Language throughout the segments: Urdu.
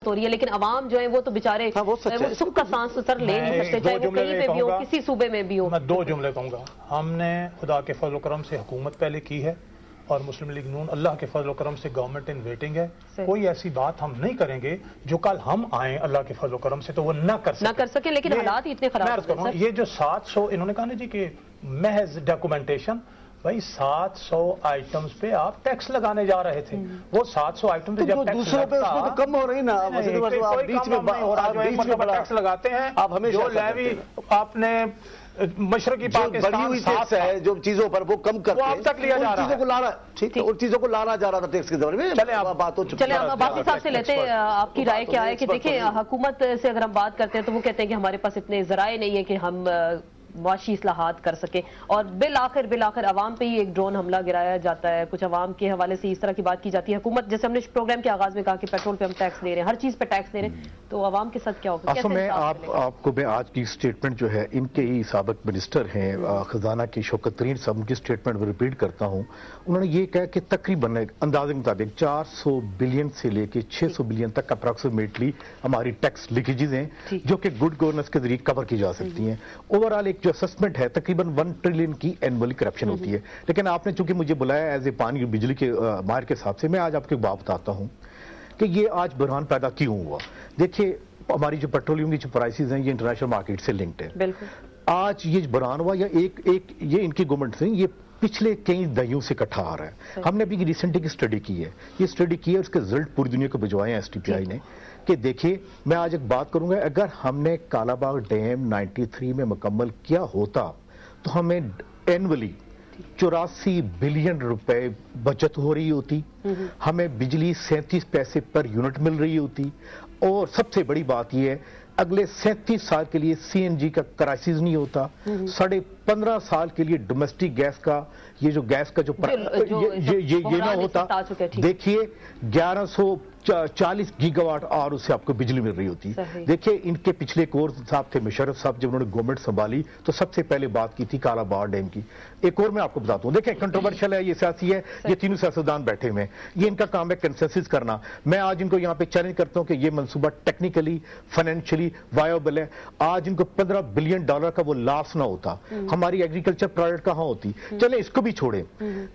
ہو رہی ہے، لیکن عوام جو ہے وہ تو بیچارے وہ سکھ کا سانس سر لے نہیں سکتے، چاہے وہ کہیں پہ بھی ہو، کسی صوبے میں بھی ہو۔ میں 2 جملے کہوں گا۔ ہم نے خدا کے فضل و کرم سے حکومت پہلے کی ہے، اور مسلم لیگ نون اللہ کے فضل و کرم سے گورنمنٹ ان ویٹنگ ہے۔ کوئی ایسی بات ہم نہیں کریں گے جو کل ہم آئیں اللہ کے فضل و کرم سے تو وہ نہ کر سکیں، لیکن حالات ہی اتنے خراب ہیں۔ یہ جو 700 انہوں نے کہا نا جی کہ محض ڈاکومنٹیشن، بھائی 700 آئٹمز پہ آپ ٹیکس لگانے جا رہے تھے، وہ 700 آئٹم پہ جب دوسروں پہ اس میں تو کم ہو رہی نا، بیچ میں ٹیکس لگاتے ہیں، جو لیوی آپ نے مشرقی پاکستان ہے جو چیزوں پر وہ کم کرتے ہیں، اب تک لیا جا رہا ہے، ٹھیک ہے، ان چیزوں کو لانا جا رہا تھا ٹیکس کے دور میں۔ چلے آپ عباسی صاحب سے لیتے ہیں آپ کی رائے کیا ہے کہ دیکھیں حکومت سے اگر ہم بات کرتے ہیں تو وہ کہتے ہیں کہ ہمارے پاس اتنے ذرائع نہیں ہے کہ ہم معاشی اصلاحات کر سکے، اور بالآخر عوام پہ ہی ایک ڈرون حملہ گرایا جاتا ہے، کچھ عوام کے حوالے سے اس طرح کی بات کی جاتی ہے۔ حکومت جیسے ہم نے پروگرام کے آغاز میں کہا کہ پیٹرول پہ ہم ٹیکس دے رہے ہیں، ہر چیز پہ ٹیکس دے رہے ہیں، تو عوام کے ساتھ کیا ہوگا؟ اصل میں آپ کو میں آج کی سٹیٹمنٹ جو ہے ان کے ہی سابق منسٹر ہیں خزانہ کی شوکت ترین صاحب کی سٹیٹمنٹ میں ریپیٹ کرتا ہوں، انہوں نے یہ کہا کہ تقریباً اندازے کے مطابق 400 بلین سے لے کے 600 بلین تک اپراکسیمیٹلی ہماری ٹیکس لیکیجز ہیں جو کہ گڈ گورننس کے ذریعے کور کی جا سکتی ہیں۔ اوورآل ایک جو اسسمنٹ ہے تقریباً 1 ٹریلین کی اینولی کرپشن ہوتی ہے، لیکن آپ نے چونکہ مجھے بلایا ایز اے پانی اور بجلی کے ماہر کے حساب سے، میں آج آپ کو ایک بات بتاتا ہوں کہ یہ آج بحران پیدا کیوں ہوا۔ دیکھیے ہماری جو پیٹرولیم کی جو پرائسز ہیں یہ انٹرنیشنل مارکیٹ سے لنکڈ ہے۔ بالکل آج یہ بحران ہوا یا یہ ان کی گورنمنٹ سے یہ پچھلے کئی دہائیوں سے اکٹھا آ رہا ہے۔ ہم نے ابھی ریسنٹلی کی اسٹڈی کی ہے، یہ اسٹڈی کی ہے، اس کے رزلٹ پوری دنیا کو بھجوائے ہیں ایس ٹی پی آئی نے، کہ دیکھیے میں آج ایک بات کروں گا، اگر ہم نے کالا باغ ڈیم 93 میں مکمل کیا ہوتا تو ہمیں اینولی 84 بلین روپے بچت ہو رہی ہوتی، ہمیں بجلی 37 پیسے پر یونٹ مل رہی ہوتی، اور سب سے بڑی بات یہ ہے اگلے 37 سال کے لیے سی این جی کا کرائسس نہیں ہوتا، 15.5 سال کے لیے ڈومیسٹک گیس کا یہ جو گیس کا جو یہ نہ ہوتا۔ دیکھیے 1140 گیگا واٹ اور اس سے آپ کو بجلی مل رہی ہوتی۔ دیکھیے ان کے پچھلے کور صاحب تھے مشرف صاحب، جب انہوں نے گورنمنٹ سنبھالی تو سب سے پہلے بات کی تھی کالا باغ ڈیم کی۔ ایک اور میں آپ کو بتاتا ہوں، دیکھیں کنٹروورشل ہے، یہ سیاسی ہے، یہ تینوں سیاستدان بیٹھے ہوئے ہیں، یہ ان کا کام ہے کنسنسس کرنا۔ میں آج ان کو یہاں پہ چیلنج کرتا ہوں کہ یہ منصوبہ ٹیکنیکلی فائنینشلی وائبل ہے۔ آج ان کو $15 بلین کا وہ لاس نہ ہوتا، ہماری ایگریکلچر پروڈکٹ کہاں ہوتی؟ چلیں اس کو بھی چھوڑیں،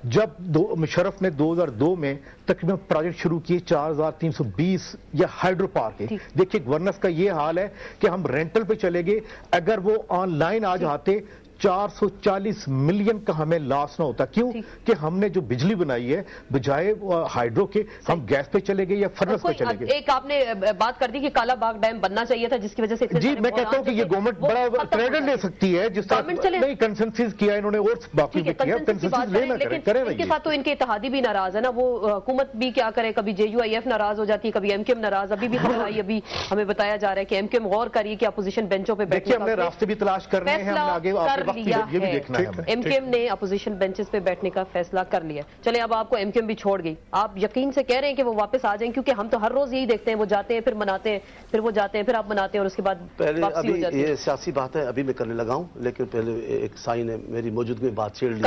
جب مشرف نے 2002 میں تقریباً پروجیکٹ شروع کیے 4320 یا ہائیڈرو پارک ہے، دیکھیے گورننس کا یہ حال ہے کہ ہم رینٹل پہ چلے گئے، اگر وہ آن لائن آج آتے 440 ملین کا ہمیں لاس نہ ہوتا۔ کیوں کہ ہم نے جو بجلی بنائی ہے بجائے ہائیڈرو کے ہم گیس پہ چلے گئے یا فرنس پہ چلے گئے۔ ایک آپ نے بات کر دی کہ کالا باغ ڈیم بننا چاہیے تھا جس کی وجہ سے جی میں کہتا ہوں کہ یہ گورنمنٹ بڑا کریڈٹ لے سکتی ہے، جس طرح نہیں کنسنسس کیا انہوں نے اور باقی بھی کیا، کنسنسس لینا کریں۔ ان کے ساتھ تو ان کے اتحادی بھی ناراض ہے نا، وہ حکومت بھی کیا کرے، کبھی JUIF ناراض ہو جاتی ہے، کبھی ایم کیو ایم ناراض، ابھی بھی ابھی ہمیں بتایا جا رہا ہے کہ ایم کیو ایم غور کریے کہ اپوزیشن بینچوں پہ بیٹھنے کا ہم نے راستے بھی تلاش کرنے ہیں، ہم نے آگے یہ بھی دیکھنا ہے۔ ایم کیو ایم نے اپوزیشن بینچز پہ بیٹھنے کا فیصلہ کر لیا۔ چلیں اب آپ کو ایم کیو ایم بھی چھوڑ گئی، آپ یقین سے کہہ رہے ہیں کہ وہ واپس آ جائیں، کیونکہ ہم تو ہر روز یہی دیکھتے ہیں وہ جاتے ہیں پھر مناتے ہیں، پھر وہ جاتے ہیں پھر آپ مناتے ہیں اور اس کے بعد واپسی ہو جاتی ہے۔ یہ سیاسی بات ہے، ابھی میں کرنے لگا ہوں، لیکن پہلے ایک سائی نے میری موجودگی میں بات چھیڑ لی۔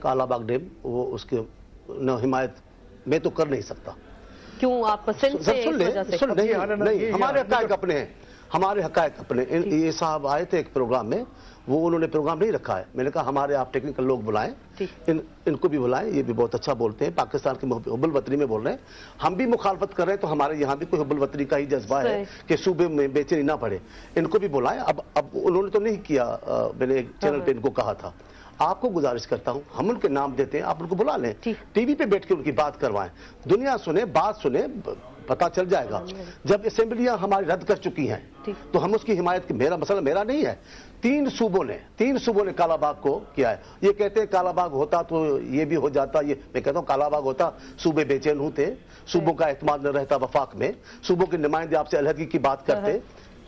کالا باغ ڈیم وہ اس کے حمایت میں تو کر نہیں سکتا۔ کیوں آپ پسند سے ہمارے حقائق اپنے ہیں، ہمارے حقائق اپنے۔ یہ صاحب آئے تھے ایک پروگرام میں، وہ انہوں نے پروگرام نہیں رکھا ہے، میں نے کہا ہمارے آپ ٹیکنیکل لوگ بلائیں، ان کو بھی بلائیں، یہ بھی بہت اچھا بولتے ہیں، پاکستان کے حب الوطنی میں بول رہے ہیں، ہم بھی مخالفت کر رہے ہیں تو ہمارے یہاں بھی کوئی حب الوطنی کا ہی جذبہ ہے کہ صوبے میں بے چینی نہ پڑے، ان کو بھی بلائیں۔ اب انہوں نے تو نہیں کیا، میں نے ایک چینل پہ ان کو کہا تھا، آپ کو گزارش کرتا ہوں ہم ان کے نام دیتے ہیں، آپ ان کو بلا لیں، ٹی وی پہ بیٹھ کے ان کی بات کروائیں، دنیا سنے، بات سنے، پتا چل جائے گا۔ جب اسمبلیاں ہماری رد کر چکی ہیں تو ہم اس کی حمایت کی، میرا مسئلہ میرا نہیں ہے، تین صوبوں نے کالا باغ کو کیا ہے۔ یہ کہتے ہیں کالا باغ ہوتا تو یہ بھی ہو جاتا، یہ میں کہتا ہوں کالا باغ ہوتا صوبے بے چین ہوتے، صوبوں کا اعتماد نہ رہتا وفاق میں، صوبوں کے نمائندے آپ سے علیحدگی کی بات کرتے،